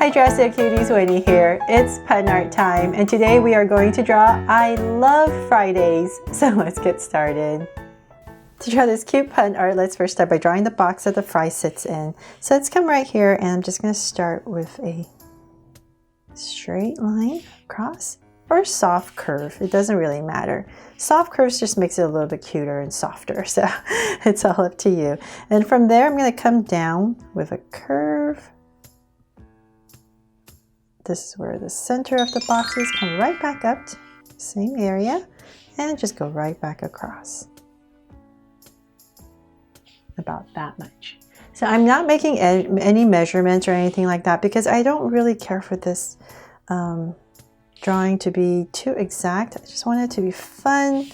Hi Drastic Cuties, Winnie here. It's pen art time and today we are going to draw I Love Fridays. So let's get started. To draw this cute pen art, let's first start by drawing the box that the fry sits in. So let's come right here and I'm just going to start with a straight line across or soft curve. It doesn't really matter. Soft curves just makes it a little bit cuter and softer, so it's all up to you. And from there I'm going to come down with a curve. This is where the center of the box is. Come right back up to the same area and just go right back across. About that much. So I'm not making any measurements or anything like that because I don't really care for this drawing to be too exact. I just want it to be fun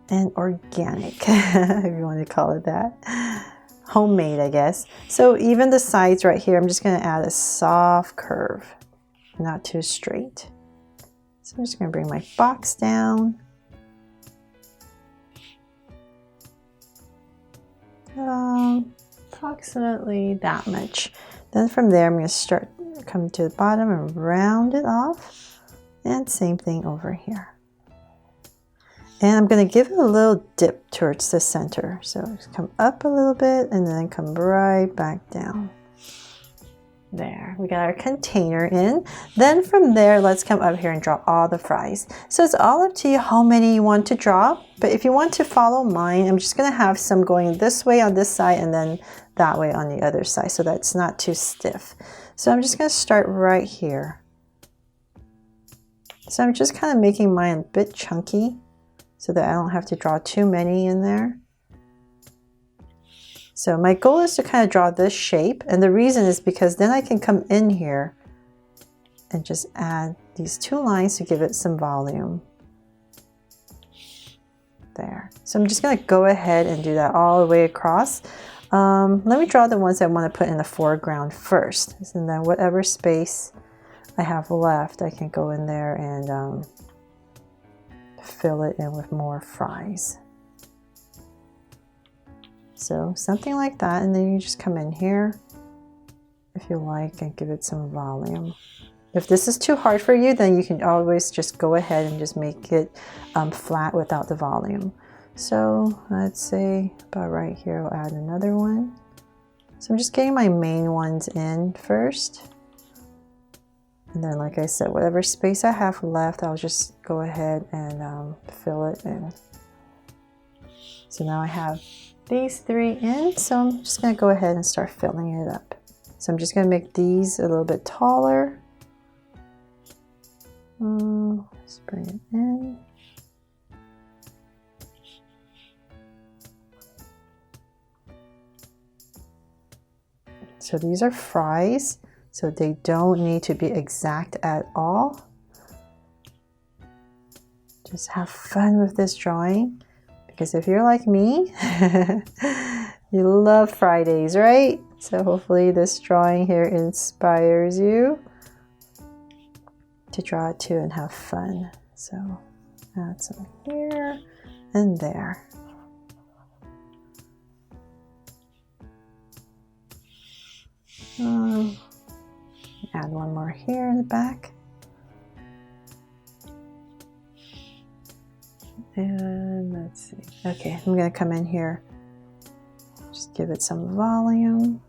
and organic, if you want to call it that. Homemade, I guess. So even the sides right here, I'm just going to add a soft curve, not too straight. So I'm just going to bring my box down. Approximately that much. Then from there, I'm going to start coming to the bottom and round it off. And same thing over here. And I'm going to give it a little dip towards the center. So just come up a little bit and then come right back down. There, we got our container in. Then from there, let's come up here and draw all the fries. So it's all up to you how many you want to draw. But if you want to follow mine, I'm just going to have some going this way on this side and then that way on the other side. So that's not too stiff. So I'm just going to start right here. So I'm just kind of making mine a bit chunky, so that I don't have to draw too many in there. So my goal is to kind of draw this shape, and the reason is because then I can come in here and just add these two lines to give it some volume. There. So I'm just going to go ahead and do that all the way across. Let me draw the ones I want to put in the foreground first, and then whatever space I have left, I can go in there and fill it in with more fries. So something like that, and then you just come in here if you like and give it some volume. If this is too hard for you, then you can always just go ahead and just make it flat without the volume. So let's say about right here, I'll add another one. So I'm just getting my main ones in first. And then, like I said, whatever space I have left, I'll just go ahead and fill it in. So now I have these three in, so I'm just going to go ahead and start filling it up. So I'm just going to make these a little bit taller. Let's bring it in. So these are fries. So they don't need to be exact at all. Just have fun with this drawing, because if you're like me, you love Fridays, right? So hopefully this drawing here inspires you to draw it too and have fun. So add some here and there. Add one more here in the back. And let's see. Okay, I'm going to come in here. Just give it some volume.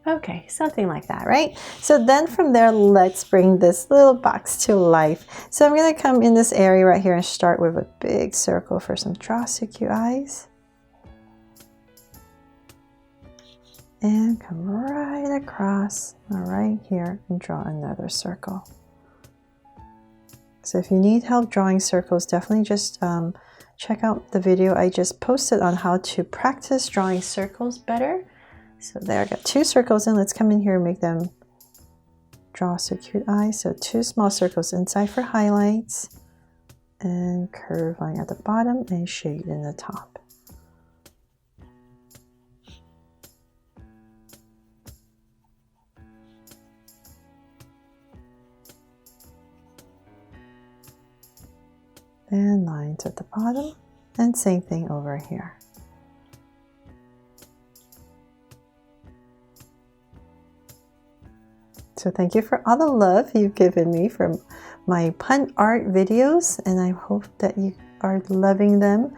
Okay, something like that, right? So then from there, let's bring this little box to life. So I'm going to come in this area right here and start with a big circle for some draw so cute eyes. And come right across, right here, and draw another circle. So if you need help drawing circles, definitely just check out the video I just posted on how to practice drawing circles better. So there, I got two circles in. Let's come in here and make them draw so cute eyes. So 2 small circles inside for highlights, and curve line at the bottom and shade in the top. And lines at the bottom, and same thing over here. So thank you for all the love you've given me from my pun art videos, and I hope that you are loving them.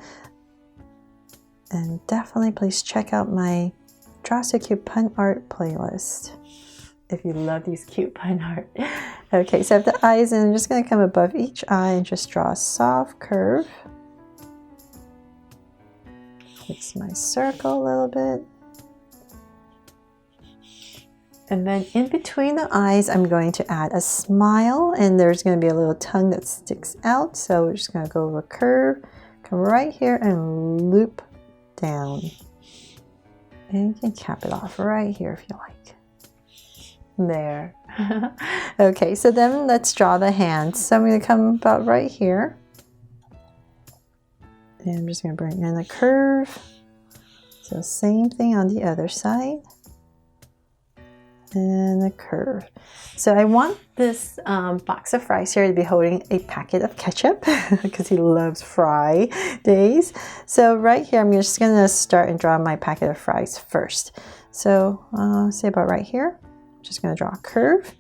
And definitely please check out my Draw So Cute Pun Art playlist if you love these cute pun art. Okay, so I have the eyes, and I'm just going to come above each eye and just draw a soft curve. Fix my circle a little bit. And then in between the eyes, I'm going to add a smile, and there's going to be a little tongue that sticks out. So we're just going to go over a curve, come right here and loop down. And you can cap it off right here if you like. There. Okay, so then let's draw the hands. So I'm going to come about right here. And I'm just going to bring in a curve. So same thing on the other side. And a curve. So I want this box of fries here to be holding a packet of ketchup because he loves fry days. So right here, I'm just going to start and draw my packet of fries first. So say about right here, I'm just going to draw a curve,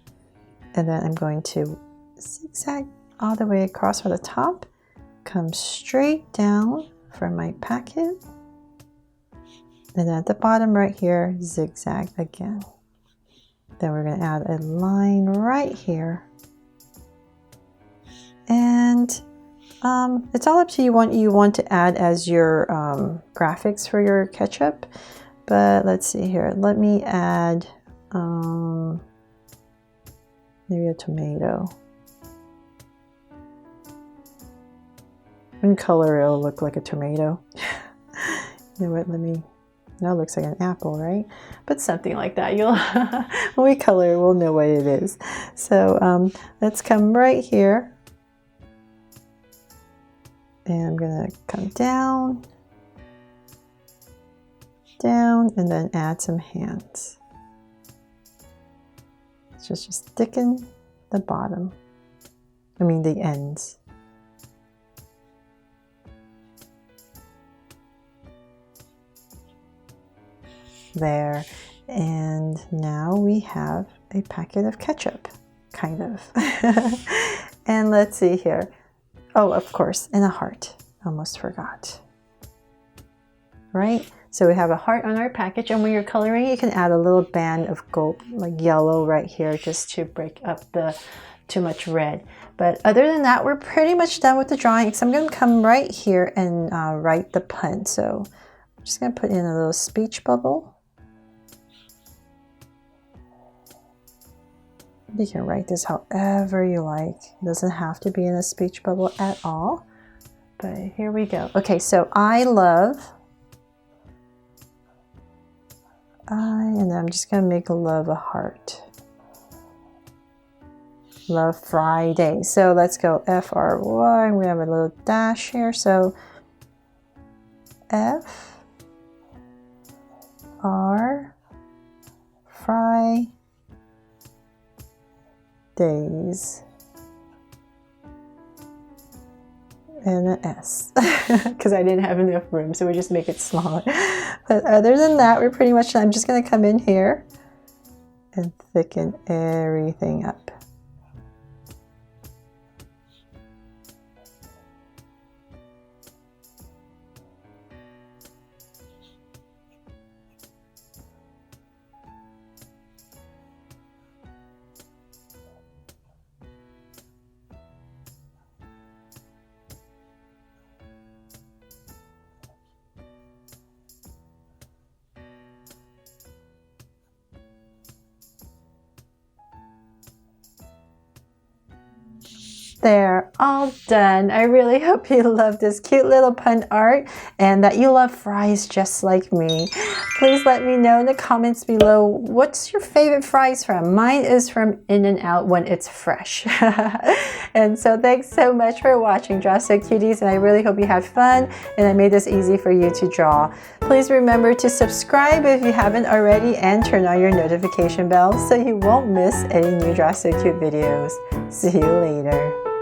and then I'm going to zigzag all the way across for the top, come straight down for my packet, and then at the bottom right here, zigzag again. Then we're going to add a line right here. And it's all up to you what you want to add as your graphics for your ketchup. But let's see here. Let me add maybe a tomato. In color, it'll look like a tomato. You know what? Let me... Now it looks like an apple, right? But something like that. You'll when we color, we'll know what it is. So let's come right here. And I'm gonna come down, down, and then add some hands. It's just sticking the bottom. I mean the ends. There, and now we have a packet of ketchup, kind of. And let's see here. Oh, of course, and a heart. Almost forgot. Right? So we have a heart on our package, and when you're coloring, you can add a little band of gold, like yellow right here, just to break up the too much red. But other than that, we're pretty much done with the drawing. So I'm going to come right here and write the pun. So I'm just going to put in a little speech bubble. You can write this however you like. It doesn't have to be in a speech bubble at all. But here we go. Okay, so I love. And then I'm just going to make love a heart. Love Friday. So let's go F-R-Y. We have a little dash here. So F-R Friday. Days and an S because I didn't have enough room, so we just make it smaller. But other than that, we're pretty much done. I'm just going to come in here and thicken everything up. They're all done. I really hope you love this cute little pun art and that you love fries just like me. Please let me know in the comments below, what's your favorite fries from? Mine is from In-N-Out when it's fresh. And so thanks so much for watching Draw So Cuties, and I really hope you had fun and I made this easy for you to draw. Please remember to subscribe if you haven't already and turn on your notification bell so you won't miss any new Draw So Cute videos. See you later.